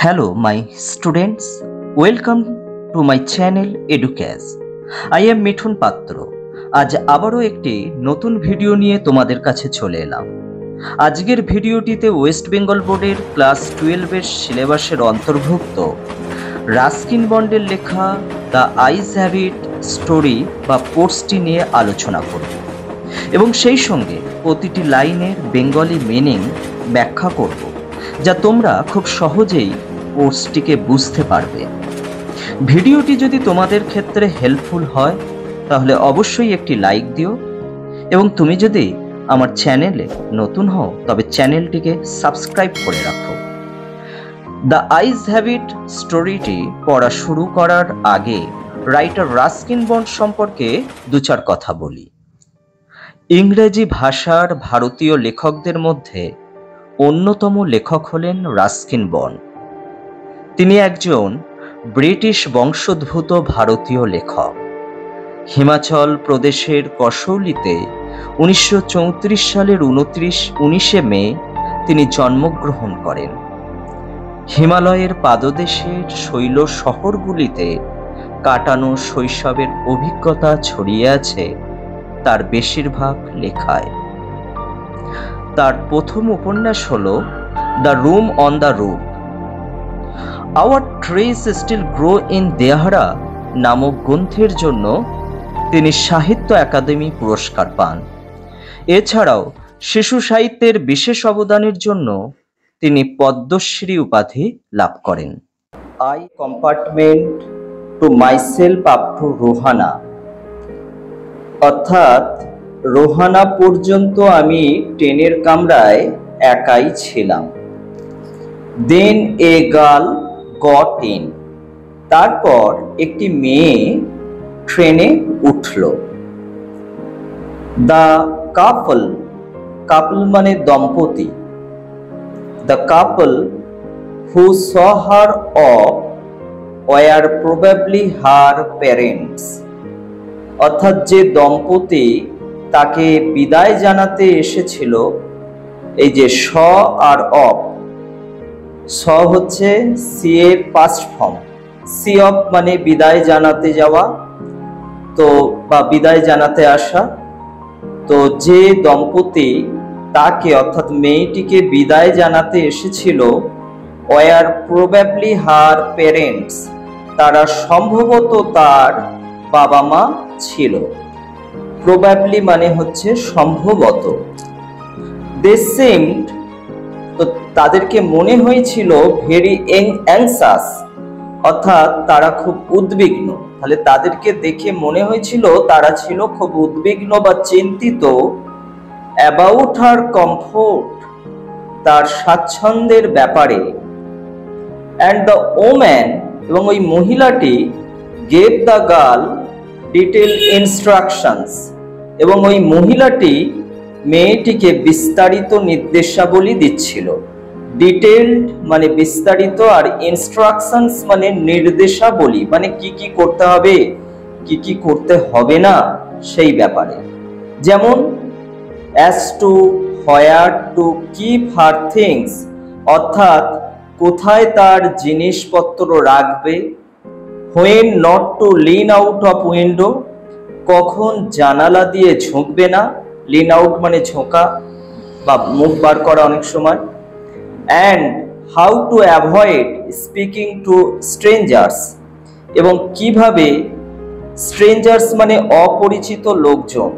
Hello, my students. Welcome to my channel Educaz. I am Mithun পাত্র। আজ আবারও একটি নতুন ভিডিও নিয়ে তোমাদের কাছে চলে এলাম। আজকের ভিডিওটিতে ওয়েস্ট বেঙ্গল বোর্ডের ক্লাস 12 এর সিলেবাসের অন্তর্ভুক্ত রাস্কিন বন্ডের লেখা দ্য আইস হ্যাবিট স্টোরি বা পোস্টটি নিয়ে আলোচনা করব এবং সেই সঙ্গে প্রতিটি লাইনের বেঙ্গলি মিনিং ব্যাখ্যা করব, যা তোমরা খুব সহজেই কোর্সটিকে বুঝতে পারবে। ভিডিওটি যদি তোমাদের ক্ষেত্রে হেল্পফুল হয় তাহলে অবশ্যই একটি লাইক দিও এবং তুমি যদি আমার চ্যানেলে নতুন হও তবে চ্যানেলটিকে সাবস্ক্রাইব করে রাখো। দ্য আইস হ্যাবিট স্টোরিটি পড়া শুরু করার আগে রাইটার রাস্কিন বন্ড সম্পর্কে দু চার কথা বলি। ইংরেজি ভাষার ভারতীয় লেখকদের মধ্যে অন্যতম লেখক হলেন রাস্কিন বন্ড। তিনি একজন ব্রিটিশ বংশোদ্ভূত ভারতীয় লেখক। হিমাচল প্রদেশের কসৌলিতে 1934 সালের 19শে মে তিনি জন্মগ্রহণ করেন। হিমালয়ের পাদদেশের শৈল শহরগুলিতে কাটানো শৈশবের অভিজ্ঞতা ছড়িয়ে আছে তার বেশিরভাগ লেখায়। তার প্রথম উপন্যাস হল the room on the roof. Our trees still grow in Dehra নামক গ্রন্থের জন্য তিনি সাহিত্য একাডেমি পুরস্কার পান। এছাড়াও শিশু সাহিত্যের বিশেষ অবদানের জন্য তিনি পদ্মশ্রী উপাধি লাভ করেন। I compartment to myself up to Rohana, অর্থাৎ রোহানা পর্যন্ত আমি ট্রেনের কামরায় একাই ছিলাম। Then a girl got in, তারপর একটি মেয়ে ট্রেনে উঠল। দ্য কাপল, কাপল মানে দম্পতি, the couple who saw her off were probably her parents, অর্থাৎ যে দম্পতি তাকে বিদায় জানাতে এসেছিল। এই যে স আর অফ, স হচ্ছে সি এর পাস্ট ফর্ম, সি অফ মানে বিদায় জানাতে যাওয়া, তো বা বিদায় জানাতে আসা। তো যে দম্পতি তাকে অর্থাৎ মেয়েটিকে বিদায় জানাতে এসেছিল, ওয়ার প্রবাবলি হার প্যারেন্টস, তারা সম্ভবত তার বাবা মা ছিল। প্রবাবলি মানে হচ্ছে সম্ভবত। দে সিমড, তো তাদেরকে মনে হয়েছিল ভেরি অ্যাংসাস, অর্থাৎ তারা খুব উদ্বিগ্ন। তাহলে তাদেরকে দেখে মনে হয়েছিল তারা ছিল খুব উদ্বিগ্ন বা চিন্তিত। অ্যাবাউট হার কমফোর্ট, তার স্বাচ্ছন্দ্যের ব্যাপারে। অ্যান্ড দ্য ওম্যান, এবং ওই মহিলাটি gave the girl detail instructions, এবং ওই মহিলাটি মেয়েটিকে বিস্তারিত নির্দেশাবলী দিচ্ছিল। ডিটেলড মানে বিস্তারিত, আর ইনস্ট্রাকশনস মানে নির্দেশাবলী, মানে কি কি করতে হবে কি কি করতে হবে না সেই ব্যাপারে। যেমন as to where to keep her things, অর্থাৎ কোথায় তার জিনিসপত্র রাখবে। When not to Lin out of window, কখন জানালা দিয়ে ঝুঁকবে না। লিন আউট মানে ঝোঁকা বা মুখ বার করা অনেক সময়। And how to avoid speaking two strangers, এবং কিভাবে স্ট্রেঞ্জার্স মানে অপরিচিত লোকজন,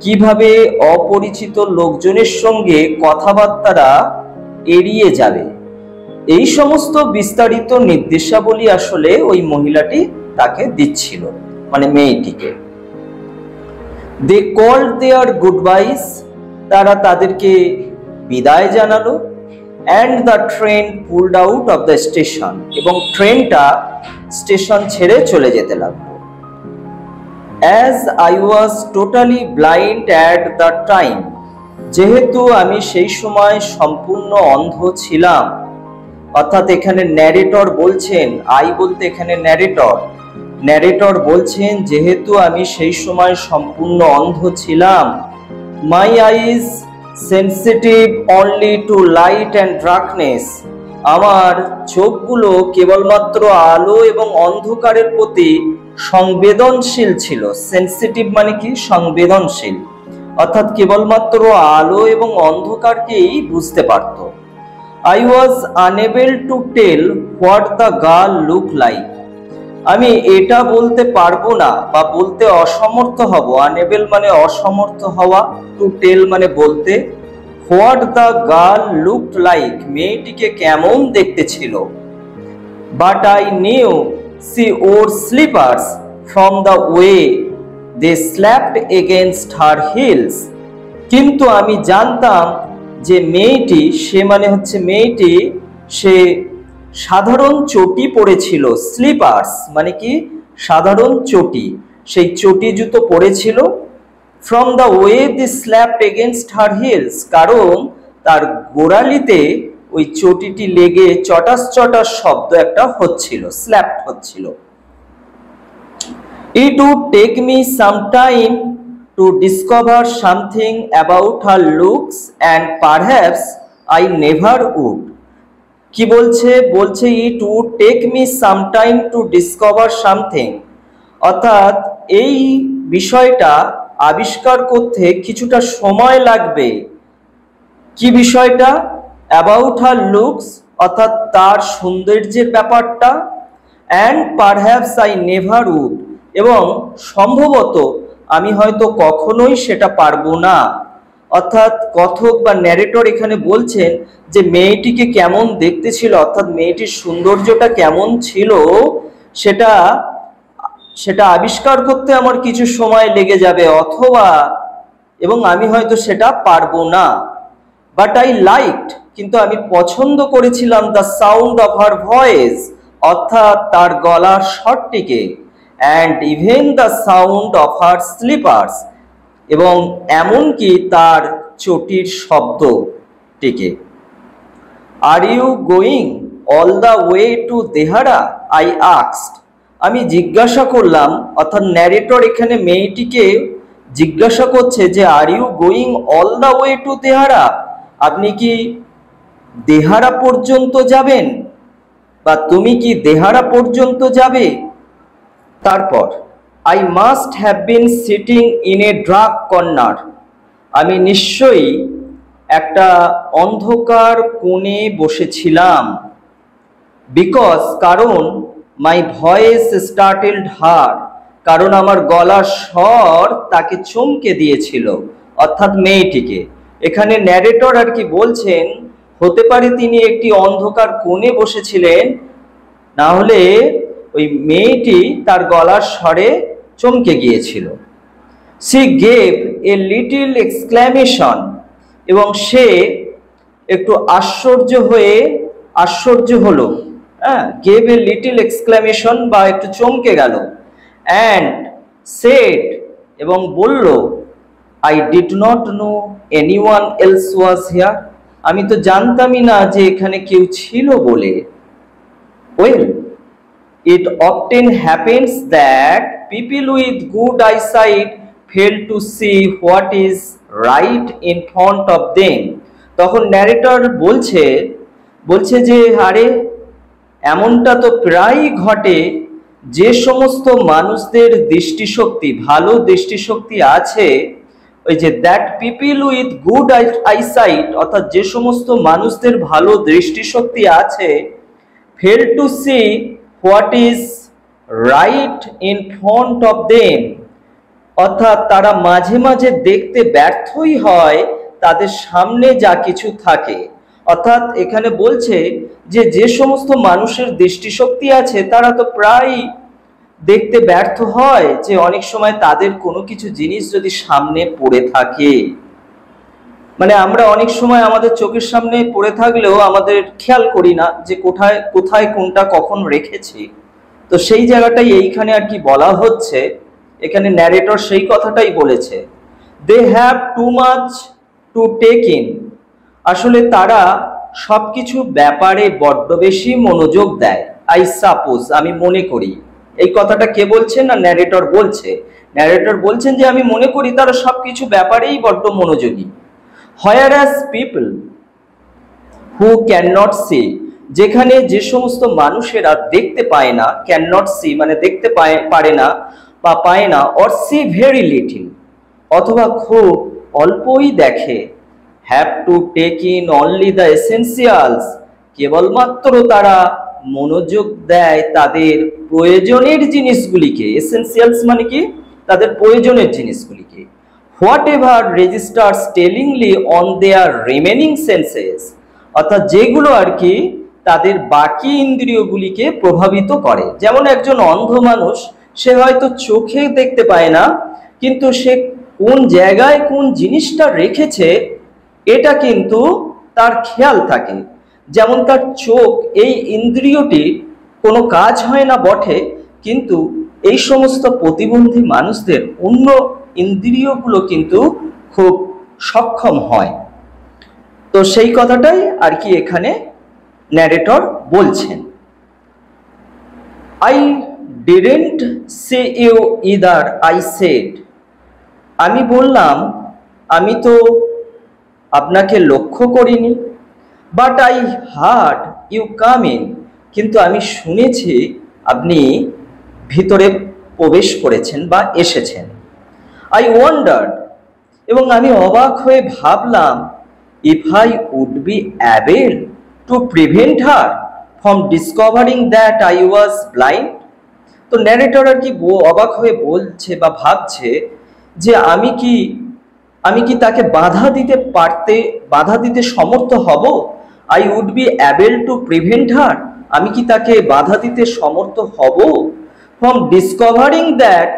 কিভাবে অপরিচিত লোকজনের সঙ্গে কথাবার্তারা এড়িয়ে যাবে। এই সমস্ত বিস্তারিত নির্দেশাবলী আসলে ওই মহিলাটি তাকে দিচ্ছিল, মানে মেয়েটিকে। দে কল্ড দেয়ার গুড বাইস, তারা তাদেরকে বিদায় জানালো। And the train pulled out of the station, এবং ট্রেনটা স্টেশন ছেড়ে চলে যেতে লাগলো। As I was totally blind at the time, যেহেতু আমি সেই সময় সম্পূর্ণ অন্ধ ছিলাম। অর্থাৎ এখানে ন্যারেটর বলছেন, আই বলতে এখানে ন্যারেটর বলছেন যেহেতু আমি সেই সময় সম্পূর্ণ অন্ধ ছিলাম। My eyes sensitive only to light and darkness, আমার চোখগুলো কেবলমাত্র আলো এবং অন্ধকারের প্রতি সংবেদনশীল ছিল। সেন্সিটিভ মানে কি? সংবেদনশীল, অর্থাৎ কেবলমাত্র আলো এবং অন্ধকারকেই বুঝতে পারত। I was unable to tell what the girl looked like. আমি এটা বলতে পারবো না বা বলতে অসমর্থ হব। আনএবল মানে অসমর্থ হওয়া, টু টেল মানে বলতে। What the girl looked like, মেয়েটিকে কেমন দেখতে ছিল। But I knew she wore slippers from the way they slapped against her heels. কিন্তু আমি জানতাম যে মেয়েটি, সে মানে হচ্ছে মেয়েটি, সে সাধারণ চটি পরেছিল। স্লিপার্স মানে কি? সাধারণ চটি, সেই চটি জুতো পরেছিল। From the way the slapped against her hills, কারণ তার গোড়ালিতে ওই চটিটি লেগে চটাস চটাস শব্দ একটা হচ্ছিল, স্ল্যাপড হচ্ছিল। It would take me some time to discover something about her looks and perhaps I never would. কি বলছে? বলছে it would take me some time to discover something, অর্থাৎ এই বিষয়টা আবিষ্কার করতে কিছুটা সময় লাগবে। কি বিষয়টা? about her looks, অর্থাৎ তার সৌন্দর্যের ব্যাপারটা, and perhaps I never would, এবং সম্ভবত আমি হয়তো কখনোই সেটা পারবো না। অর্থাৎ কথক বা ন্যারেটর এখানে বলছেন যে মেয়েটিকে কেমন দেখতে ছিল, অর্থাৎ মেয়েটির সৌন্দর্যটা কেমন ছিল সেটা আবিষ্কার করতে আমার কিছু সময় লেগে যাবে, অথবা এবং আমি হয়তো সেটা পারবো না। বাট আই লাইকড, কিন্তু আমি পছন্দ করেছিলাম the sound of her voice, অর্থাৎ তার গলার স্বরটিকে, and even the sound of her slippers, এবং এমনকি তার চটির শব্দটিকে। Are you going all the way to Dehra, I asked, আমি জিজ্ঞাসা করলাম, অর্থাৎ ন্যারেটর এখানে মেয়েটিকে জিজ্ঞাসা করছে যে are you going all the way to Dehra, আপনি কি দেহারা পর্যন্ত যাবেন, বা তুমি কি দেহারা পর্যন্ত যাবে। তারপর I must have been sitting in a dark corner, আমি নিশ্চয়ই একটা অন্ধকার কোণে বসেছিলাম। বিকজ, কারণ my voice startled her, কারণ আমার গলার স্বর তাকে চমকে দিয়েছিল, অর্থাৎ মেয়েটিকে। এখানে ন্যারেটর আর কি বলছেন, হতে পারে তিনি একটি অন্ধকার কোণে বসেছিলেন, না হলে ওই মেয়েটি তার গলার স্বরে চমকে গিয়েছিল। সি গেভ এ লিটল এক্সক্ল্যামেশন, এবং সে একটু আশ্চর্য হলো, গেভ এ লিটল এক্সক্ল্যামেশন, বা একটু চমকে গেল। অ্যান্ড সেড, এবং বলল, I did not know anyone else was here, আমি তো জানতামই না যে এখানে কেউ ছিল বলে। Well, it often happens that people with good eyesight fail to see what is right in front of them. তখন ন্যারেটর বলছে যে আরে এমনটা তো প্রায়ই ঘটে, যে সমস্ত মানুষদের দৃষ্টিশক্তি, ভালো দৃষ্টিশক্তি আছে, ওই যে that people with good eyesight, অর্থাৎ যে সমস্ত মানুষদের ভালো দৃষ্টিশক্তি আছে, fail to see what is right in front of them, অর্থাৎ তারা মাঝে মাঝে দেখতে ব্যর্থই হয় তাদের সামনে যা কিছু থাকে। অর্থাৎ এখানে বলছে যে যে সমস্ত মানুষের দৃষ্টিশক্তি আছে তারা তো প্রায় দেখতে ব্যর্থ হয়, যে অনেক সময় তাদের কোনো কিছু জিনিস যদি সামনে পড়ে থাকে, মানে আমরা অনেক সময় আমাদের চোখের সামনে পড়ে থাকলেও আমাদের খেয়াল করি না যে কোথায় কোনটা কখন রেখেছি। তো সেই জায়গাটাই এইখানে আর কি বলা হচ্ছে, এখানে ন্যারেটর সেই কথাটাই বলেছে। They have too much to take in, আসলে তারা সবকিছু ব্যাপারে বড্ড বেশি মনোযোগ দেয়। আই সাপোজ, আমি মনে করি। এই কথাটা কে বলছেন? না ন্যারেটর বলছে। ন্যারেটর বলছেন যে আমি মনে করি তারা সবকিছু ব্যাপারেই বড্ড মনোযোগী। Whereas people who cannot see, যেখানে যে সমস্ত মানুষেরা দেখতে পায় না, ক্যান নট সি মানে দেখতে পারে না বা পায় না, অর সি ভেরি লিটিল অথবা খুব অল্পই দেখে, have to take in only the essentials কেবলমাত্র তারা মনোযোগ দেয় তাদের প্রয়োজনের জিনিসগুলিকে। এসেন্সিয়ালস মানে কি? তাদের প্রয়োজনের জিনিসগুলিকে। Whatever registers tellingly on their remaining senses, অর্থাৎ যেগুলো আর কি তাদের বাকি ইন্দ্রিয়গুলিকে প্রভাবিত করে। যেমন একজন অন্ধ মানুষ, সে হয়তো চোখে দেখতে পায় না, কিন্তু সে কোন জায়গায় কোন জিনিসটা রেখেছে এটা কিন্তু তার খেয়াল থাকে। যেমন তার চোখ, এই ইন্দ্রিয়টি কোনো কাজ হয় না বটে, কিন্তু এই সমস্ত প্রতিবন্ধী মানুষদের অন্য ইন্দ্রিয়গুলো কিন্তু খুব সক্ষম হয়। তো সেই কথাটাই আর কি এখানে ন্যারেটর বলছেন। I didn't see you either, I said, আমি বললাম আমি তো আপনাকে লক্ষ্য করিনি, but I heard you come in, কিন্তু আমি শুনেছি আপনি ভিতরে প্রবেশ করেছেন বা এসেছেন। আই ওয়ান্ডার্ড, এবং আমি অবাক হয়ে ভাবলাম, if I would be able to prevent her from discovering that I was blind. তো ন্যারেটর আর কি অবাক হয়ে বলছে বা ভাবছে যে আমি কি তাকে বাধা দিতে সমর্থ হব? I would be able to prevent her, আমি কি তাকে বাধা দিতে সমর্থ হব? ফ্রম ডিসকভারিং দ্যাট,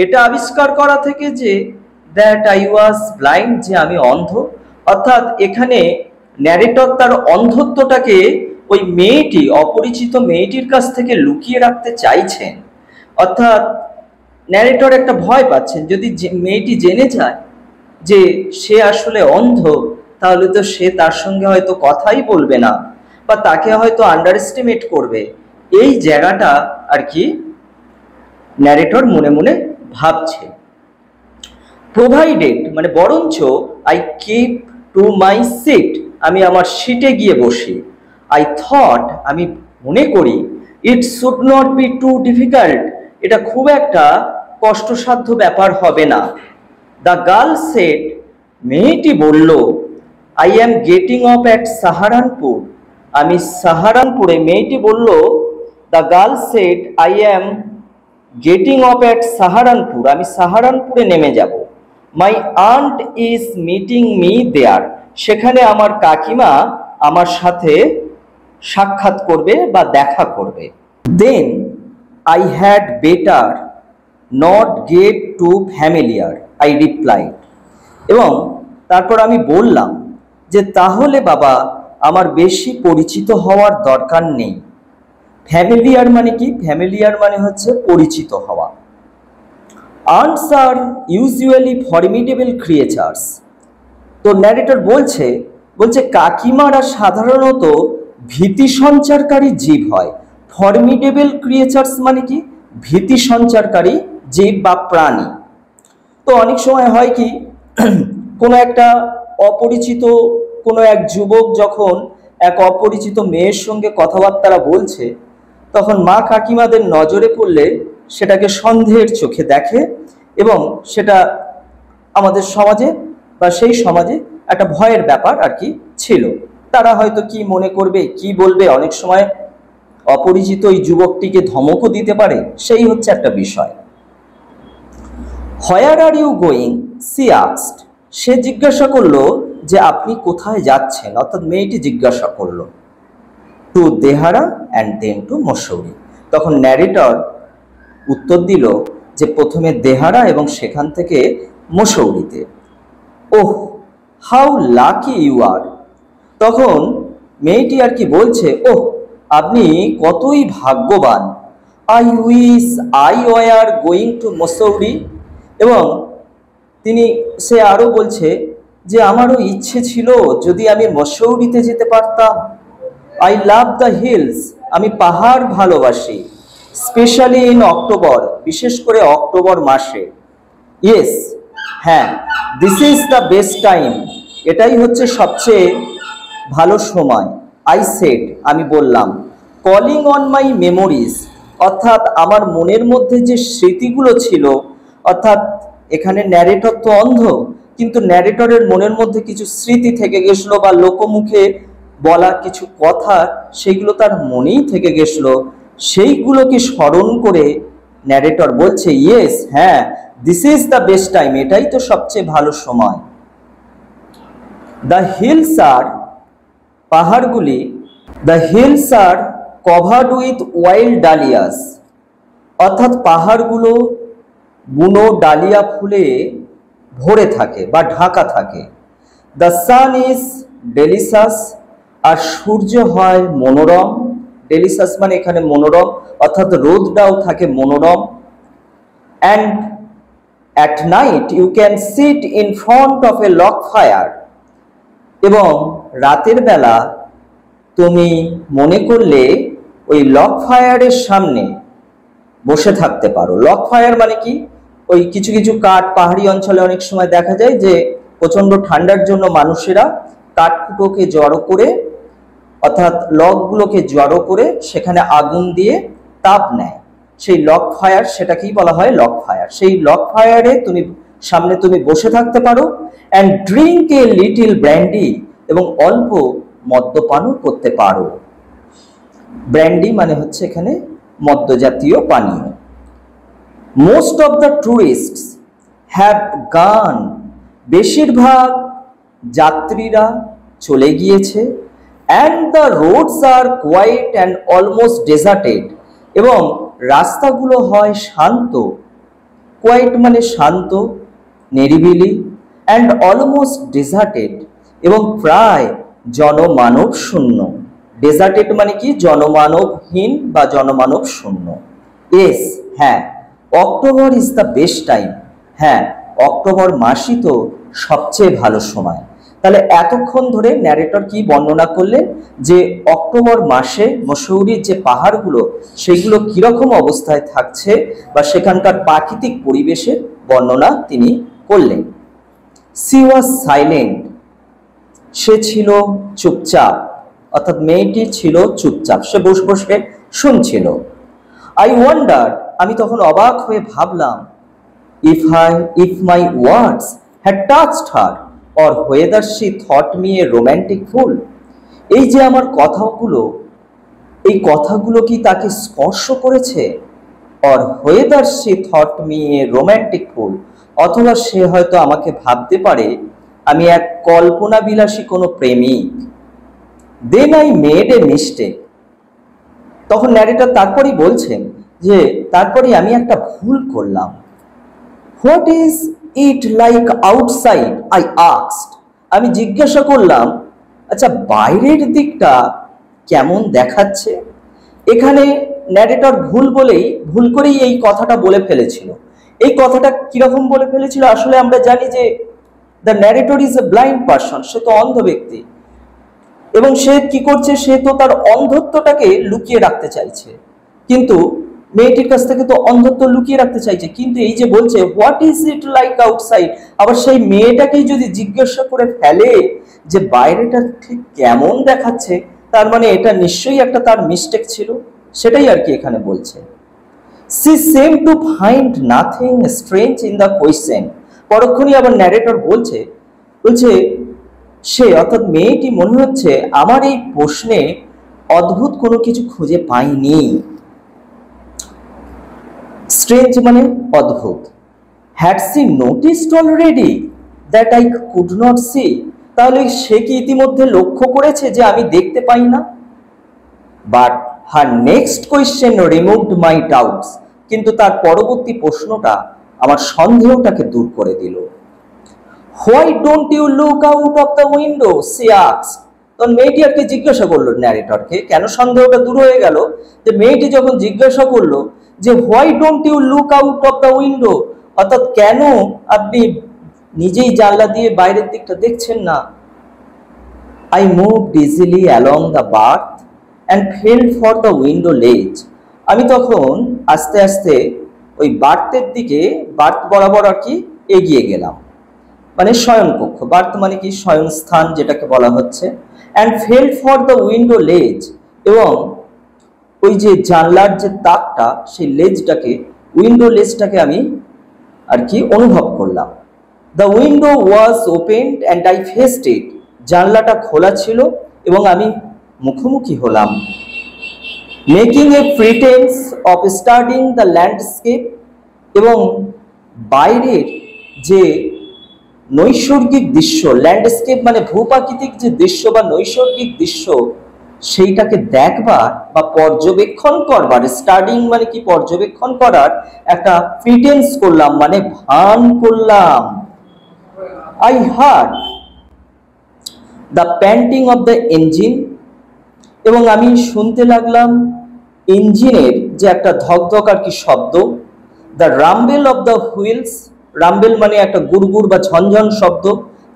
এটা আবিষ্কার করা থেকে যে দ্যাট আই ওয়াজ ব্লাইন্ড, যে আমি অন্ধ। অর্থাৎ এখানে ন্যারেটর তার অন্ধত্বটাকে ওই মেয়েটি, অপরিচিত মেয়েটির কাছ থেকে লুকিয়ে রাখতে চাইছেন। অর্থাৎ ন্যারেটর একটা ভয় পাচ্ছেন, যদি মেয়েটি জেনে যায় যে সে আসলে অন্ধ, তাহলে তো সে তার সঙ্গে হয়তো কথাই বলবে না বা তাকে হয়তো আন্ডারএস্টিমেট করবে। এই জায়গাটা আর কি ন্যারেটর মনে মনে ভাবছে। প্রোভাইডেড মানে বরঞ্চ I keep to my seat, আমি আমার সিটে গিয়ে বসি। আই থট, আমি মনে করি, it should not be too difficult, এটা খুব একটা কষ্টসাধ্য ব্যাপার হবে না। দ্য গার্ল সেড, মেয়েটি বলল, I am getting off at Saharanpur, আমি সাহারানপুরে, মেয়েটি বলল, the girl said I am getting off at Saharanpur, আমি সাহারানপুরে নেমে যাব। My aunt is meeting me there, সেখানে আমার কাকিমা আমার সাথে সাক্ষাৎ করবে বা দেখা করবে। Then I had better not get too familiar, I replied, এবং তারপর আমি বললাম যে তাহলে বাবা আমার বেশি পরিচিত হওয়ার দরকার নেই। ফ্যামিলিয়ার মানে কি? ফ্যামিলিয়ার মানে হচ্ছে পরিচিত হওয়া। আন্টস আর ইউজুয়ালি ফর্মিডেবল ক্রিয়েচার্স, তো ন্যারেটর বলছে কাকিমারা সাধারণত ভীতি সঞ্চারকারী জীব হয়। ফর্মিডেবল ক্রিয়েচার্স মানে কি? ভীতি সঞ্চারকারী জীব বা প্রাণী। তো অনেক সময় হয় কি, কোনো একটা অপরিচিত কোনো এক যুবক যখন এক অপরিচিত মেয়ের সঙ্গে কথাবার্তা বলছে, তখন মা কাকিমাদের নজরে পড়লে সেটাকে সন্দেহের চোখে দেখে, এবং সেটা আমাদের সমাজে বা সেই সমাজে একটা ভয়ের ব্যাপার আর কি ছিল। তারা হয়তো কি মনে করবে, কি বলবে, অনেক সময় অপরিচিত ওই যুবকটিকে ধমকও দিতে পারে, সেই হচ্ছে একটা বিষয়। Where are you going, she asked, সে জিজ্ঞাসা করলো যে আপনি কোথায় যাচ্ছেন, অর্থাৎ মেয়েটি জিজ্ঞাসা করলো। To Dehra and then to Mussoorie, তখন ন্যারেটর উত্তর দিল যে প্রথমে দেহারা এবং সেখান থেকে মসৌরিতে। ওহ হাউ লাকি ইউ আর, তখন মেয়েটি আর কি বলছে, ওহ আপনি কতই ভাগ্যবান। I wish I were going to Mussoorie, এবং সে আরও বলছে যে আমারও ইচ্ছে ছিল যদি আমি মসৌরিতে যেতে পারতাম। আই লাভ দ্য হিলস, আমি পাহাড় ভালোবাসি। স্পেশালি ইন অক্টোবর, বিশেষ করে অক্টোবর মাসে। ইয়েস, হ্যাঁ, this is the best time, এটাই হচ্ছে সবচেয়ে ভালো সময়। আই সেড, আমি বললাম, কলিং অন মাই মেমোরিজ, অর্থাৎ আমার মনের মধ্যে যে স্মৃতিগুলো ছিল, অর্থাৎ এখানে ন্যারেটর তো অন্ধ, কিন্তু ন্যারেটরের মনের মধ্যে কিছু স্মৃতি থেকে গেছিল বা লোকমুখে বলা কিছু কথা সেগুলো তার মনেই থেকে গেছিল, সেইগুলোকে স্মরণ করে ন্যারেটর বলছে, ইয়েস, হ্যাঁ, this is the best time, এটাই তো সবচেয়ে ভালো সময়। দ্য হিলস আর, পাহাড়গুলি, the hills are covered with wild dahlias, অর্থাৎ পাহাড়গুলো বুনো ডালিয়া ফুলে ভরে থাকে বা ঢাকা থাকে। দ্য সান ইজ ডেলিশাস, আর সূর্য হয় মনোরম, ডেলিশাস মানে এখানে মনোরম, অর্থাৎ রোদটাও থাকে মনোরম। And at night you can sit in front of a log fire, এবং রাতের বেলা তুমি মনে করলে ওই লগ ফায়ারের সামনে বসে থাকতে পারো। লগ ফায়ার মানে কি, ওই কিছু কিছু কাঠ পাহাড়ি অঞ্চলে অনেক সময় দেখা যায় যে প্রচন্ড ঠান্ডার জন্য মানুষেরা কাঠকুটোকে জড়ো করে, অর্থাৎ লগগুলোকে জড়ো করে সেখানে আগুন দিয়ে তাপ নেয়, সেই লগ ফায়ার, সেটাকেই বলা হয় লগ ফায়ার। সেই লগ ফায়ারে সামনে তুমি বসে থাকতে পারো। And drink a little brandy, এবং অল্প মদ্যপানও করতে পারো। ব্র্যান্ডি মানে হচ্ছে এখানে মদ্যজাতীয় পানীয়। Most of the tourists have gone, বেশিরভাগ যাত্রীরা চলে গিয়েছে। And the roads are quiet and almost deserted, এবং রাস্তাগুলো হয় শান্ত, কোয়াইট মানে শান্ত নিরিবিলি, অ্যান্ড অলমোস্ট ডেজার্টেড, এবং প্রায় জনমানব শূন্য। ডেজার্টেড মানে কি, জনমানবহীন বা জনমানব শূন্য। এস, হ্যাঁ, October is the best time, হ্যাঁ, অক্টোবর মাসই তো সবচেয়ে ভালো সময়। তাহলে এতক্ষণ ধরে ন্যারেটর কি বর্ণনা করলেন যে অক্টোবর মাসে মসৌরির যে পাহাড়গুলো সেগুলো কিরকম অবস্থায় থাকছে বা সেখানকার প্রাকৃতিক পরিবেশের বর্ণনা তিনি করলেন। সি ওয়াজ সাইলেন্ট, সে ছিল চুপচাপ, অর্থাৎ মেয়েটি ছিল চুপচাপ, সে বসে বসে শুনছিল। আই ওয়ান্ডার্ড, আমি তখন অবাক হয়ে ভাবলাম, if my words had touched her or whether she thought me a romantic fool, এই যে আমার কথাগুলো, এই কথাগুলো কি তাকে স্পর্শ করেছে? or whether she thought me a romantic fool, অথবা সে হয়তো আমাকে ভাবতে পারে আমি এক কল্পনা বিলাসী কোনো প্রেমিক। then I made a mistake, তখন ন্যারেটর তারপরই বলছেন যে তারপরই আমি একটা ভুল করলাম। What is it like outside, I asked, আমি জিজ্ঞাসা করলাম, আচ্ছা বাইরের দিকটা কেমন দেখাচ্ছে? এখানে ন্যারেটর ভুল করেই এই কথাটা বলে ফেলেছিল। এই কথাটা কিরকম বলে ফেলেছিল? আসলে আমরা জানি যে the narrator is a blind person, সে তো অন্ধ ব্যক্তি, এবং সে কি করছে, সে তো তার অন্ধত্বটাকে লুকিয়ে রাখতে চাইছে, কিন্তু মেয়েটির কাছ থেকে তো অন্ধত্ব লুকিয়ে রাখতে চাইছে। কিন্তু এই যে বলছে what is it like outside, আবার সেই মেয়েটাকেই যদি জিজ্ঞাসা করে ফেলে যে বাইরেটা ঠিক কেমন দেখাচ্ছে, তার মানে এটা নিশ্চয়ই একটা তার মিস্টেক ছিল, সেটাই আর কি এখানে বলছে। She seemed to find nothing strange in the question, পরক্ষণই আবার ন্যারেটর বলছে সে, অর্থাৎ মেয়েটি মনে হচ্ছে আমার এই প্রশ্নে অদ্ভুত কোনো কিছু খুঁজে পায়নি। স্ট্রেঞ্জ মানে অদ্ভুত। Had she noticed already that I could not see, তাহলে সে কি ইতিমধ্যে লক্ষ্য করেছে যে আমি দেখতে পাই না? But her next question removed my doubts, কিন্তু তার পরবর্তী প্রশ্নটা আমার সন্দেহটাকে দূর করে দিল। Why don't you look out of the window, she asked, তখন মেয়েটি আর কি জিজ্ঞাসা করলো ন্যারেটরকে, কেন সন্দেহটা দূর হয়ে গেল যে মেয়েটি যখন জিজ্ঞাসা করলো যে why don't you look out of the window, অর্থাৎ কেন আপনি নিজেই জানলা দিয়ে বাইরের দিকটা দেখছেন না। I moved easily along the birth and felt for the window লেজ, আমি তখন আস্তে আস্তে ওই বার্থের দিকে, বার্থ বরাবর আর কি এগিয়ে গেলাম, মানে শয়নকক্ষ, বার্থ মানে কি শয়নস্থান যেটাকে বলা হচ্ছে। And felt for the window লেজ, এবং ওই যে জানলার যে তাকটা সেই লেজটাকে, উইন্ডো লেজটাকে আমি আর কি অনুভব করলাম। The window was opened and I faced it, জানলাটা খোলা ছিল এবং আমি মুখোমুখি হলাম। Making a pretence of studying the landscape, এবং বাইরের যে নৈসর্গিক দৃশ্য, ল্যান্ডস্কেপ মানে ভূপ্রাকৃতিক যে দৃশ্য বা নৈসর্গিক দৃশ্য, সেইটাকে দেখবার বা পর্যবেক্ষণ করবার, স্টাডিং মানে কি পর্যবেক্ষণ করার একটা প্রিটেন্স করলাম, মানে ভান করলাম। I hard the painting of the engine, এবং আমি শুনতে লাগলাম ইঞ্জিনের যে একটা ধকধক আর কি শব্দ। দ্য রাম্বেল অফ দ্য হুইলস, রাম্বেল মানে একটা গুড়গুড় বা ঝনঝন শব্দ,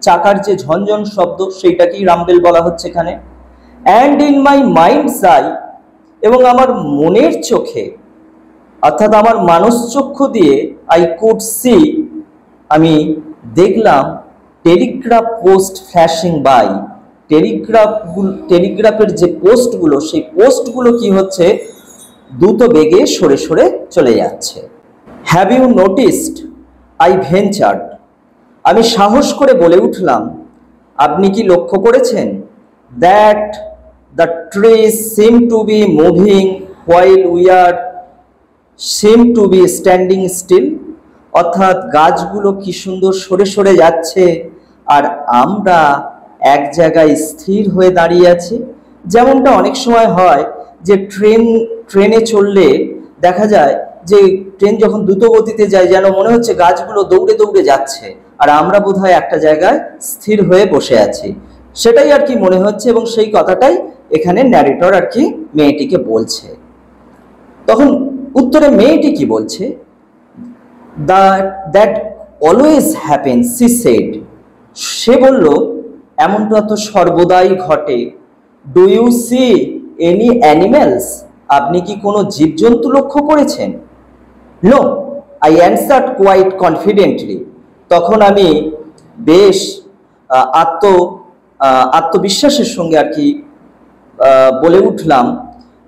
চাকার যে ঝনঝন শব্দ সেইটাকেই রাম্বেল বলা হচ্ছে এখানে। And in my minds I, এবং আমার মনের চোখে অর্থাৎ আমার মানসচক্ষু দিয়ে আই কুড সি, আমি দেখলাম টেলিগ্রাফ পোস্ট ফ্ল্যাশিং বাই, টেলিগ্রাফের যে পোস্টগুলো সেই পোস্টগুলো কি হচ্ছে দ্রুত বেগে সরে সরে চলে যাচ্ছে। Have you noticed, I ventured, আমি সাহস করে বলে উঠলাম, আপনি কি লক্ষ্য করেছেন, that the trees seem to be moving while we are seem to be standing still, অর্থাৎ গাছগুলো কি সুন্দর সরে সরে যাচ্ছে আর আমরা এক জায়গায় স্থির হয়ে দাঁড়িয়ে আছি। যেমনটা অনেক সময় হয় যে ট্রেনে চললে দেখা যায় যে ট্রেন যখন দ্রুত গতিতে যায় যেন মনে হচ্ছে গাছগুলো দৌড়ে দৌড়ে যাচ্ছে আর আমরা বোধহয় একটা জায়গায় স্থির হয়ে বসে আছি, সেটাই আর কি মনে হচ্ছে। এবং সেই কথাটাই এখানে ন্যারেটর আর কি মেয়েটিকে বলছে। তখন উত্তরে মেয়েটি কি বলছে, that always happen, she said, সে বলল এমনটা তো সর্বদাই ঘটে। Do you see any animals, আপনি কি কোনো জীবজন্তু লক্ষ্য করেছেন? No, I answered quite confidently, তখন আমি বেশ আত্মবিশ্বাসের সঙ্গে আর কি বলে উঠলাম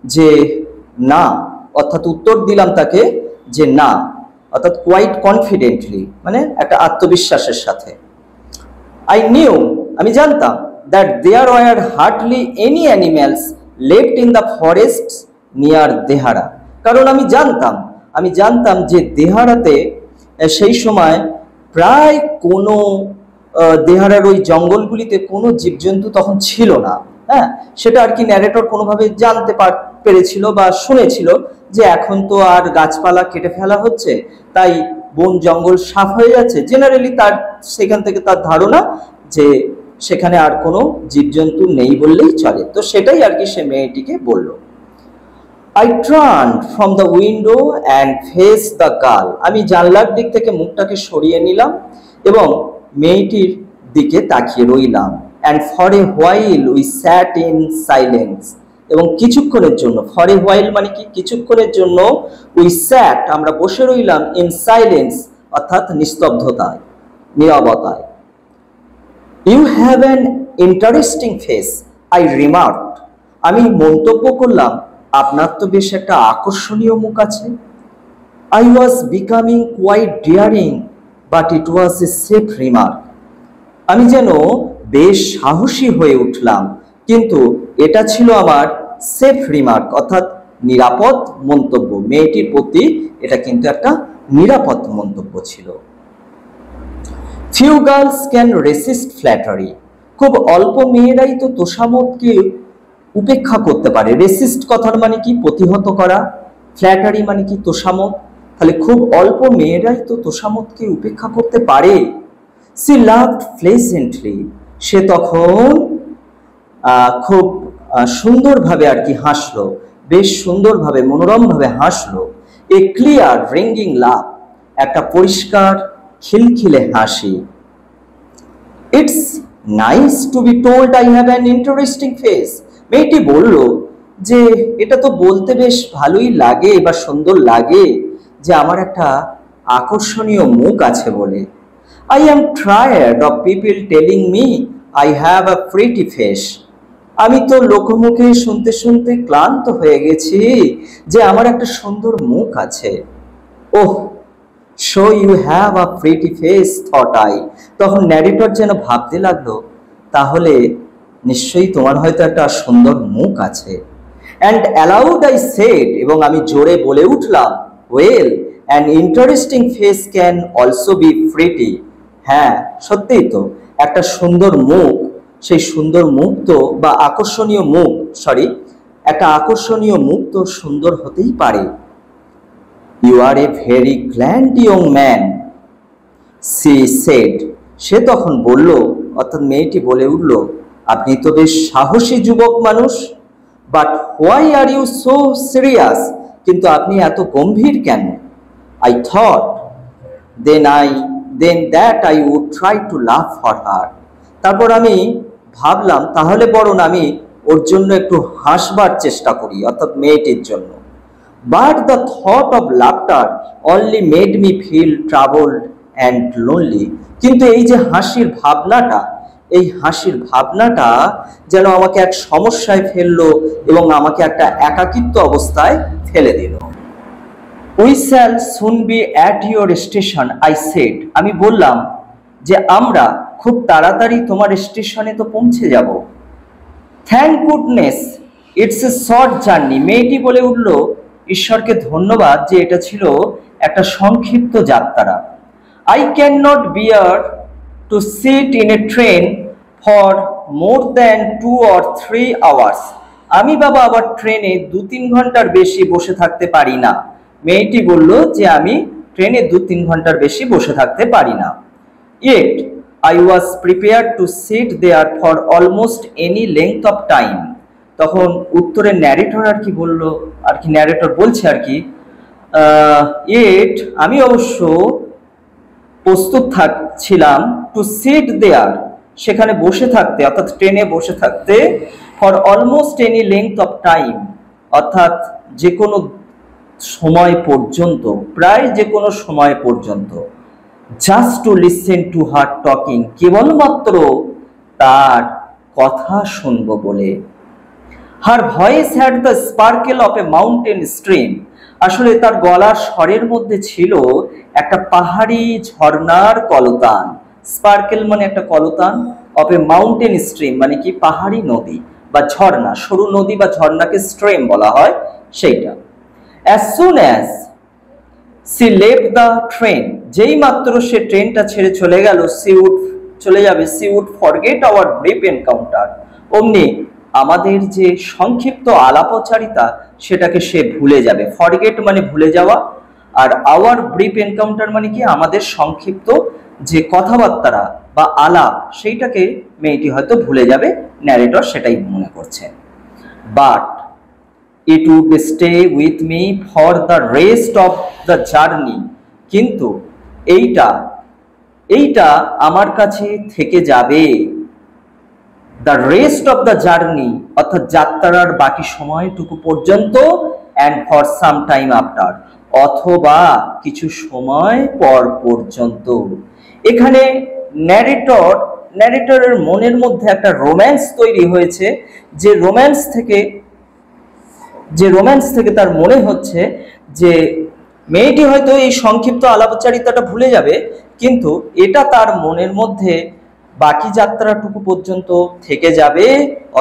যে না, অর্থাৎ উত্তর দিলাম তাকে যে না, অর্থাৎ কোয়াইট কনফিডেন্টলি মানে একটা আত্মবিশ্বাসের সাথে। আই নিউ, আমি জানতাম, that there were hardly any animals left in the forest near Dehra, কারণ আমি জানতাম যে দেহারাতে সেই সময় প্রায় কোনো দেহারার ওই জঙ্গলগুলিতে কোনো জীবজন্তু তখন ছিল না। হ্যাঁ, সেটা আর কি ন্যারেটর কোনোভাবে জানতে পেরেছিল বা শুনেছিল যে এখন তো আর গাছপালা কেটে ফেলা হচ্ছে, তাই বন জঙ্গল সাফ হয়ে যাচ্ছে। জেনারেলি তার সেখান থেকে তার ধারণা যে সেখানে আর কোনো জীবজন্তু নেই বললেই চলে। তো সেটাই আর কি সে মেয়েটিকে বলল। I turn from the window and face the girl, আমি জানলার দিক থেকে মুখটাকে সরিয়ে নিলাম এবং মেয়েটির দিকে তাকিয়ে রইলাম। And for a while we sat in silence, এবং কিছুক্ষণের জন্য, ফর এ হোয়াইল মানে কি কিছুক্ষণের জন্য, উই স্যাট আমরা বসে রইলাম, ইন সাইলেন্স অর্থাৎ নিস্তব্ধতায়, নীরবতায়। You have an interesting face, I remarked, আমি মন্তব্য করলাম আপনার তো বেশ একটা আকর্ষণীয় মুখ আছে। I was becoming quite daring but it was a safe remark, আমি যেন বেশ সাহসী হয়ে উঠলাম, কিন্তু এটা ছিল আমার সেফ রিমার্ক অর্থাৎ নিরাপদ মন্তব্য। মেয়েটির প্রতি এটা কিন্তু একটা নিরাপদ মন্তব্য ছিল। Few girls can resist flattery, খুব অল্প মেয়েরাই তো তোষামোদকে উপেক্ষা করতে পারে। রেসিস্ট কথার মানে কি প্রতিহত করা, ফ্ল্যাটারি মানে কি তোষামোদ, তাহলে খুব অল্প মেয়েরাই তো তোষামোদকে উপেক্ষা করতে পারে। সি লাভড প্লেজেন্টলি, সে তখন খুব সুন্দরভাবে আর কি হাসলো, বেশ সুন্দরভাবে মনোরমভাবে হাসলো। এ ক্লিয়ার রিঙ্গিং লাভ, একটা পরিষ্কার খিলখিলে হাসি। It's nice to be told I have an interesting face, মেয়েটি বলল যে এটা তো বলতে বেশ ভালোই লাগে বা সুন্দর লাগে যে আমার একটা আকর্ষণীয় মুখ আছে বলে। I am tired of people telling me I have a pretty face, আমি তো লোকমুখে শুনতে শুনতে ক্লান্ত হয়ে গেছি যে আমার একটা সুন্দর মুখ আছে। Oh, so you have a pretty face, thought I. তখন ন্যারেটর যেন ভাবতে লাগলো, তাহলে নিশ্চয়ই তোমার হয়তো একটা সুন্দর মুখ আছে। অ্যান্ড অ্যালাউড আই সেড, এবং আমি জোরে বলে উঠলাম, well, an interesting face can also be pretty. হ্যাঁ, সত্যিই তো, একটা সুন্দর মুখ, সেই সুন্দর মুখ তো, বা আকর্ষণীয় মুখ, একটা আকর্ষণীয় মুখ তো সুন্দর হতেই পারে। You are a very gallant young man, she said. সে তখন বলল, অর্থাৎ মেয়েটি বলে উঠল, আপনি তো বেশ সাহসী যুবক মানুষ। But why are you so serious? কিন্তু আপনি এত গম্ভীর কেন? I thought then that I would try to love for her. তারপর আমি ভাবলাম, তাহলে বরং আমি ওর জন্য একটু হাসবার চেষ্টা করি, অর্থাৎ মেয়েটির জন্য। But the thought of laughter only made me feel troubled and lonely. কিন্তু এই যে হাসির ভাবনাটা, এই হাসির ভাবনাটা যেন আমাকে এক সমস্যায় ফেললো এবং আমাকে একটা একাকিত্ব অবস্থায় ফেলে দিল। We shall soon B at your station, I said. আমি বললাম যে আমরা খুব তাড়াতাড়ি তোমার স্টেশনে তো পৌঁছে যাব। Thank goodness it's a short journey. মেয়েটি বলে উঠল, ঈশ্বরকে ধন্যবাদ যে এটা ছিল একটা সংক্ষিপ্ত যাত্রা। I can not bear to sit in a train for more than 2 or 3 hours। আমি বাবা আবার ট্রেনে 2-3 ঘন্টার বেশি বসে থাকতে পারি না। মেয়েটি বলল যে আমি ট্রেনে 2-3 ঘন্টার বেশি বসে থাকতে পারি না। Yet I was prepared to sit there for almost any length of time। তখন উত্তরে ন্যারেটর ন্যারেটর বলছে yet আমি অবশ্য প্রস্তুত ছিলাম টু সিট দেয়ার, সেখানে বসে থাকতে, অর্থাৎ ট্রেনে বসে থাকতে, for almost any length of time, অর্থাৎ যে কোনো সময় পর্যন্ত, প্রায় যে কোনো সময় পর্যন্ত। Just to listen to her talking, কেবলমাত্র তার কথা শুনবো বলে। Her voice had the sparkle of a mountain stream. আসলে তার গলার স্বরের মধ্যে ছিল একটা পাহাড়ি ঝর্ণার কলতান। স্পার্কেল মানে একটা কলতান, অফ এ মাউন্টেন স্ট্রিম মানে কি পাহাড়ি নদী বা ঝর্ণা, সরু নদী বা ঝর্ণাকে স্ট্রিম বলা হয়, সেইটা। As soon as she left the train, যেই মাত্র সে ট্রেনটা ছেড়ে চলে গেল, she would forget our brief encounter. অমনি আমাদের যে সংক্ষিপ্ত আলাপচারিতা সেটাকে সে ভুলে যাবে। ফরগেট মানে ভুলে যাওয়া, আর আওয়ার ব্রিফ এনকাউন্টার মানে কি আমাদের সংক্ষিপ্ত যে কথাবার্তা বা আলাপ, সেইটাকে মেয়েটি হয়তো ভুলে যাবে, ন্যারেটর সেটাই মনে করছে। But it would stay with me for the rest of the journey. কিন্তু এইটা আমার কাছে থেকে যাবে, the rest of the journey, অর্থাৎ যাত্রার বাকি সময়টুকু পর্যন্ত, and for some time after, অথবা কিছু সময় পর পর্যন্ত। এখানে ন্যারেটরের মনের মধ্যে একটা রোম্যান্স তৈরি হয়েছে, যে রোম্যান্স থেকে তার মনে হচ্ছে যে মেয়েটি হয়তো এই সংক্ষিপ্ত আলাপচারিতাটা ভুলে যাবে, কিন্তু এটা তার মনের মধ্যে বাকি যাত্রাটুকু পর্যন্ত থেকে যাবে,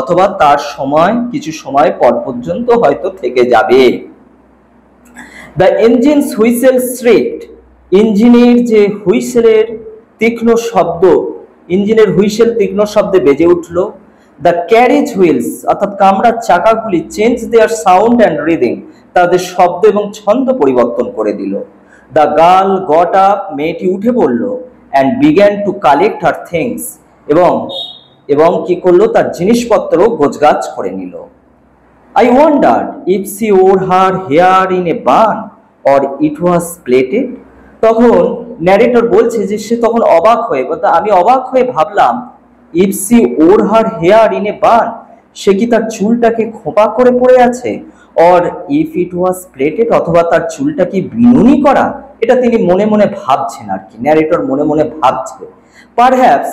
অথবা তার কিছু সময় পর পর্যন্ত হয়তো থেকে যাবে। দ্য ইঞ্জিনস হুইসেল শ্রিকড, ইঞ্জিনের যে হুইসেলের তীক্ষ্ণ শব্দ, ইঞ্জিনের হুইসেল তীক্ষ্ণ শব্দে বেজে উঠল। দ্য ক্যারেজ হুইলস, অর্থাৎ কামরার চাকাগুলি, চেঞ্জ দেয়ার সাউন্ড অ্যান্ড রিদিং, তাদের শব্দ এবং ছন্দ পরিবর্তন করে দিল। দ্য গার্ল গট আপ, মেয়েটি উঠে পড়ল, and began to collect her things, এবং কি করলো, তার জিনিসপত্র গোছগাছ করে নিল। I wondered if she wore her hair in a bun or it was plaited। তখন ন্যারেটর বলছে যে সে তখন আমি অবাক হয়ে ভাবলাম, if she wore her hair in a bun, সে কি তার চুলটাকে খোঁপা করে পড়ে আছে, or if it was plaited, অথবা তার চুলটা কি বিনুনি করা। এটা তিনি মনে মনে ভাবছেন ন্যারেটর মনে মনে ভাবছে। Perhaps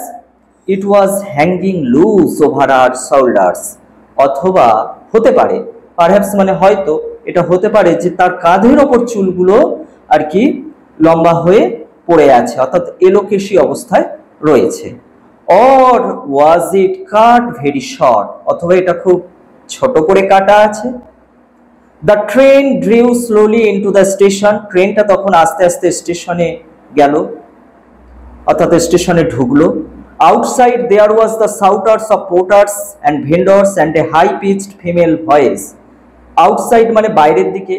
it was hanging loose over her shoulders, অথবা হতে পারে, পারহ্যাপস মানে হয়তো, এটা হতে পারে যে তার কাঁধের ওপর চুলগুলো আর কি লম্বা হয়ে পড়ে আছে, অর্থাৎ এলোকেশি অবস্থায় রয়েছে। Or was it cut very short, অথবা এটা খুব ছোট করে কাটা আছে। The train drew slowly into the station, ট্রেনটা তখন আস্তে আস্তে স্টেশনে গেল, অর্থাৎ স্টেশনে ঢুকলো। Outside there was the shouters of porters and vendors and a high pitched female voice. Outside মানে বাইরের দিকে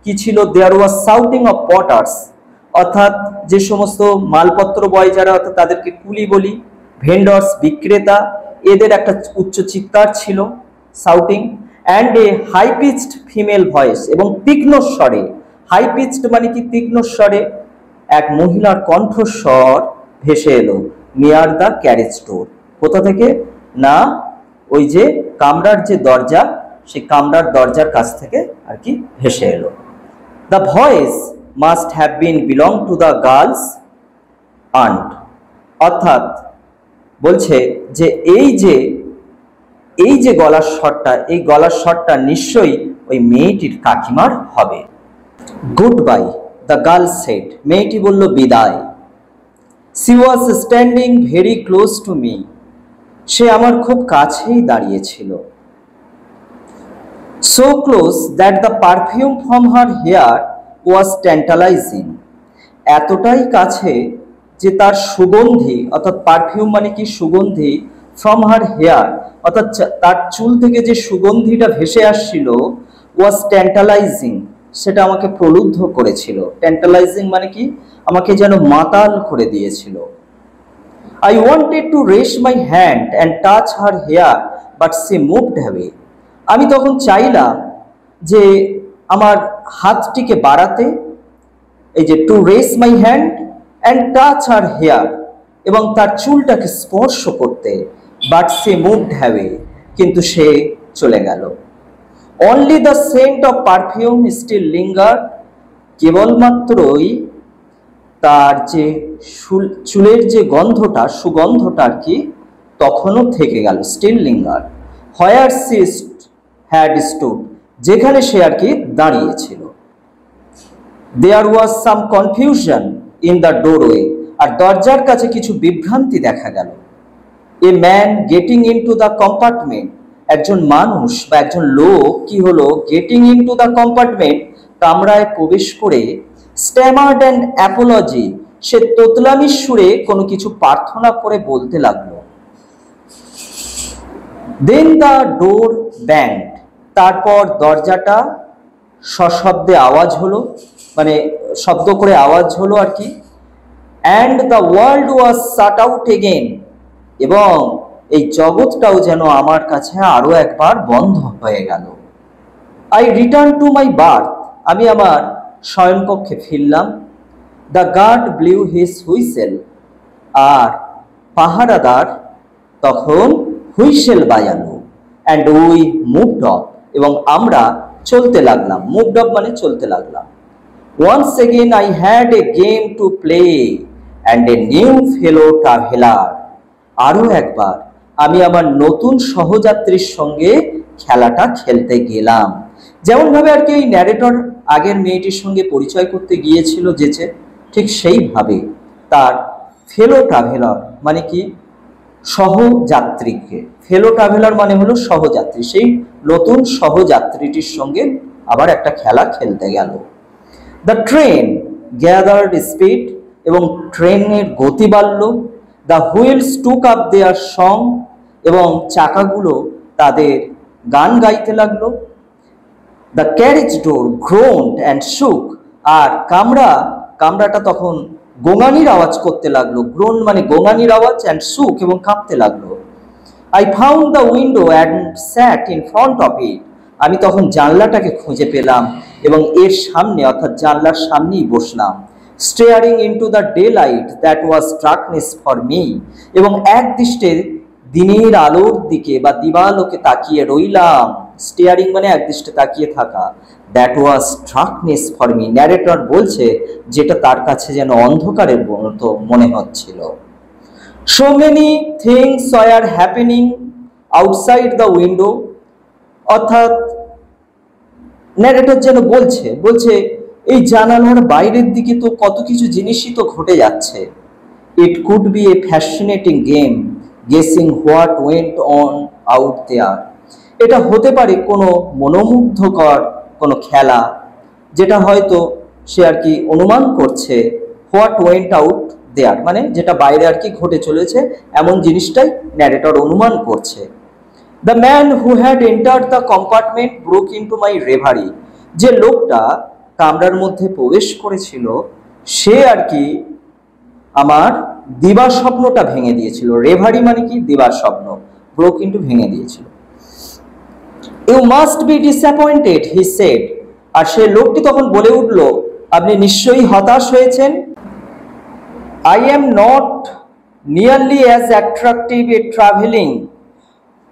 কি ছিল? There was shouting of porters, অর্থাৎ যে সমস্ত মালপত্র বয় যারা, অর্থাৎ তাদেরকে কুলি বলি, ভেন্ডর্স বিক্রেতা, এদের একটা উচ্চ চিৎকার ছিল, shouting. And a high pitched female voice, এবং তীক্ষ্ণ স্বরে, হাই পিচড মানে কি তীক্ষ্ণ স্বরে এক মহিলার কণ্ঠস্বর ভেসে এলো নিয়ার দ্য ক্যারেজ ডোর। কোথা থেকে? না, ওই যে কামরার যে দরজা, সেই কামরার দরজার কাছ থেকে আর কি ভেসে এলো। The voice must have been belong to the girl's aunt, অর্থাৎ বলছে যে এই যে গলার স্বরটা, এই গলার স্বরটা নিশ্চয়ই ওই মেয়েটির কাকিমার হবে। Goodbye the girl said, মেয়েটি বলল বিদায়। She was standing very close to me, সে আমার খুব কাছেই দাঁড়িয়েছিল। So close that the perfume from her hair was tantalising, এতটাই কাছে যে তার সুগন্ধি, অর্থাৎ পারফিউম মানে কি সুগন্ধি, ফ্রম হার হেয়ার অর্থাৎ তার চুল থেকে যে সুগন্ধিটা ভেসে আসছিল, ওয়াজ ট্যান্টালাইজিং, সেটা আমাকে প্রলুব্ধ করেছিল। ট্যান্টালাইজিং মানে কি? আমাকে যেন মাতাল করে দিয়েছিল। I wanted to raise my hand and touch her hair, but she moved away. আমি তখন চাইলাম যে আমার হাতটিকে বাড়াতে, এই যে to raise my hand and touch her hair, এবং তার চুলটাকে স্পর্শ করতে, বাট সে মুভড অ্যাওয়ে, কিন্তু সে চলে গেল। Only the scent of perfume still linger, কেবলমাত্রই তার যে চুলের যে গন্ধটা, সুগন্ধটা আর কি তখনও থেকে গেল, still linger. Where she had stood, যেখানে সে আর কি দাঁড়িয়েছিল। There was some confusion in the doorway, আর দরজার কাছে কিছু বিভ্রান্তি দেখা গেল। A man getting into the compartment, একজন মানুষ বা একজন লোক কি হলো? গেটিং ইনটু দ্য কম্পার্টমেন্ট, কামরায় প্রবেশ করে, স্ট্যামার্ড অ্যান্ড অ্যাপোলজি, সে তোতলামির সুরে কোনো কিছু প্রার্থনা করে বলতে লাগলো। দেন দ্য ডোর ব্যাংড, তারপর দরজাটা সশব্দে আওয়াজ হলো, মানে শব্দ করে আওয়াজ হলো আর কি। And the world was shut out again, এবং এই জগৎটাও যেন আমার কাছে আরো একবার বন্ধ হয়ে গেল। I return to my berth, আমি আমার শয়নকক্ষে ফিরলাম। The guard blew his whistle, আর পাহারাদার তখন হুইসেল বাজালো। অ্যান্ড উই মুভড অফ, এবং আমরা চলতে লাগলাম। মুভড অফ মানে চলতে লাগলাম। Once again I had a game to play and a new fellow traveller, আরও একবার আমি আমার নতুন সহযাত্রীর সঙ্গে খেলাটা খেলতে গেলাম। যেমনভাবে আর কি এই ন্যারেটর আগের মেয়েটির সঙ্গে পরিচয় করতে গিয়েছিল যেচে, ঠিক সেইভাবে তার ফেলো ট্রাভেলার মানে কি? সহযাত্রীকে। ফেলো ট্রাভেলার মানে হলো সহযাত্রী, সেই নতুন সহযাত্রীটির সঙ্গে আবার একটা খেলা খেলতে গেল। দ্য ট্রেন গ্যাদার্ড স্পিড, এবং ট্রেনের গতি বাড়ল। The wheels took up their song, এবং চাকাগুলো তাদের গান গাইতে লাগলো। The carriage door groaned and shook, আর কামরাটা তখন গোঙানির আওয়াজ করতে লাগলো। গ্রোন মানে গোঙানির আওয়াজ, অ্যান্ড শুক এবং কাঁপতে লাগলো। I found the window and sat in front of it, আমি তখন জানলাটাকে খুঁজে পেলাম এবং এর সামনে অর্থাৎ জানলার সামনেই বসলাম। Staring into the daylight that was darkness for me, এবং এক দৃষ্টে দিনের আলোর দিকে বা দিবালোকে তাকিয়ে রইলাম। স্টেয়ারিং মানে এক দৃষ্টে তাকিয়ে থাকা। That was darkness for me, narrator বলছে যেটা তার কাছে যেন অন্ধকারের মতো মনে হচ্ছিল। So many things war happening outside the window, অর্থাৎ ন্যারেটর যেন বলছে বলছে এই জানালার বাইরের দিকে তো কত কিছু জিনিসই তো ঘটে যাচ্ছে। It could be a fascinating game guessing what went on out there. এটা হতে পারে কোনো মনোমুগ্ধকর কোনো খেলা, যেটা হয়তো সে আর কি অনুমান করছে হোয়াট ওয়েন্ট আউট দেয়ার, মানে যেটা বাইরে আর কি ঘটে চলেছে এমন জিনিসটাই ন্যারেটর অনুমান করছে। The man who had entered the compartment broke into my reverie. যে লোকটা কামরার মধ্যে প্রবেশ করেছিল সে আর কি আমার দিবা স্বপ্নটা ভেঙে দিয়েছিল। রেভারি মানে কি? দিবার স্বপ্ন। ব্রোক ইনটু ভেঙে দিয়েছিল। You must be disappointed he said. আর সে লোকটি তখন বলে উঠল, আপনি নিশ্চয়ই হতাশ হয়েছেন। I am not nearly as attractive a travelling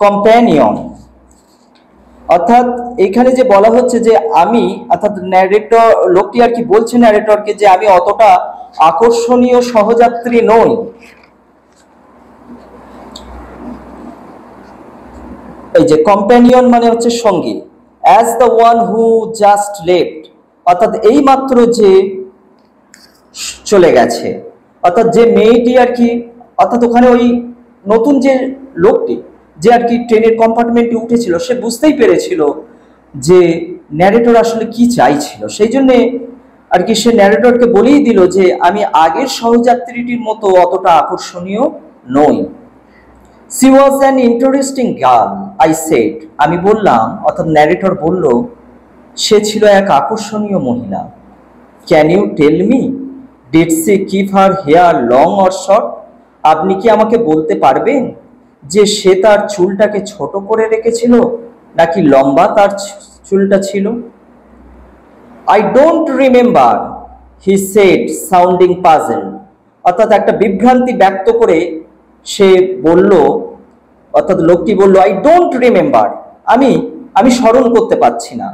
companion. অর্থাৎ এখানে যে বলা হচ্ছে যে আমি, অর্থাৎ ন্যারেটর লোকটি আর কি বলছে ন্যারেটরকে যে আমি অতটা আকর্ষণীয় সহযাত্রী নই। এই যে কম্প্যানিয়ন মানে হচ্ছে সঙ্গী। As the one who just left, অর্থাৎ এই মাত্র যে চলে গেছে, অর্থাৎ যে মেয়েটি আর কি, অর্থাৎ ওখানে ওই নতুন যে লোকটি যে আর কি ট্রেনের কম্পার্টমেন্টে উঠেছিল সে বুঝতেই পেরেছিল যে ন্যারেটর আসলে কি চাইছিল। সেই জন্যে আর কি সে ন্যারেটরকে বলেই দিল যে আমি আগের সহযাত্রীটির মতো অতটা আকর্ষণীয় নই। C was an interesting girl I said. আমি বললাম, অর্থাৎ ন্যারেটর বলল, সে ছিল এক আকর্ষণীয় মহিলা। Can you tell me did she keep her hair long or short? আপনি কি আমাকে বলতে পারবেন যে সে তার চুলটাকে ছোট করে রেখেছিল নাকি লম্বা তার চুলটা ছিল? I don't remember he said sounding puzzle. অর্থাৎ একটা বিভ্রান্তি ব্যক্ত করে সে বলল, অর্থাৎ লোকটি বলল, আই ডোন্ট রিমেম্বার, আমি স্মরণ করতে পারছি না।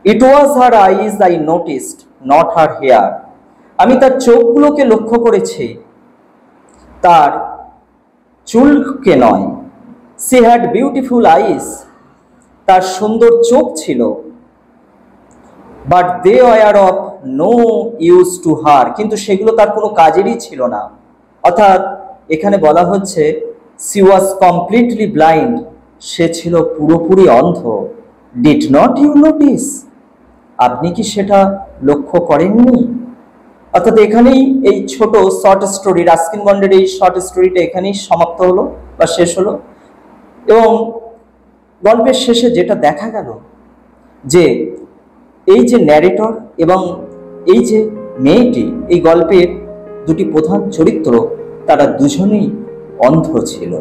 It was her eyes I noticed not her hair. আমি তার চোখগুলোকে লক্ষ্য করেছি, তার চুলকে নয়। সি হ্যাড বিউটিফুল আইস, তার সুন্দর চোখ ছিল। But they were of no use to her, কিন্তু সেগুলো তার কোনো কাজেরই ছিল না। অর্থাৎ এখানে বলা হচ্ছে সি ওয়াজ কমপ্লিটলি ব্লাইন্ড, সে ছিল পুরোপুরি অন্ধ। ডিড নট ইউ নোটিস, আপনি কি সেটা লক্ষ্য করেননি? অর্থাৎ এখানেই এই ছোট শর্ট স্টোরি, রাস্কিন বন্ডের এই শর্ট স্টোরিটা এখানেই সমাপ্ত হলো বা শেষ হলো। এবং গল্পের শেষে যেটা দেখা গেল যে এই যে ন্যারেটর এবং এই যে মেয়েটি, এই গল্পের দুটি প্রধান চরিত্র, তারা দুজনেই অন্ধ ছিল।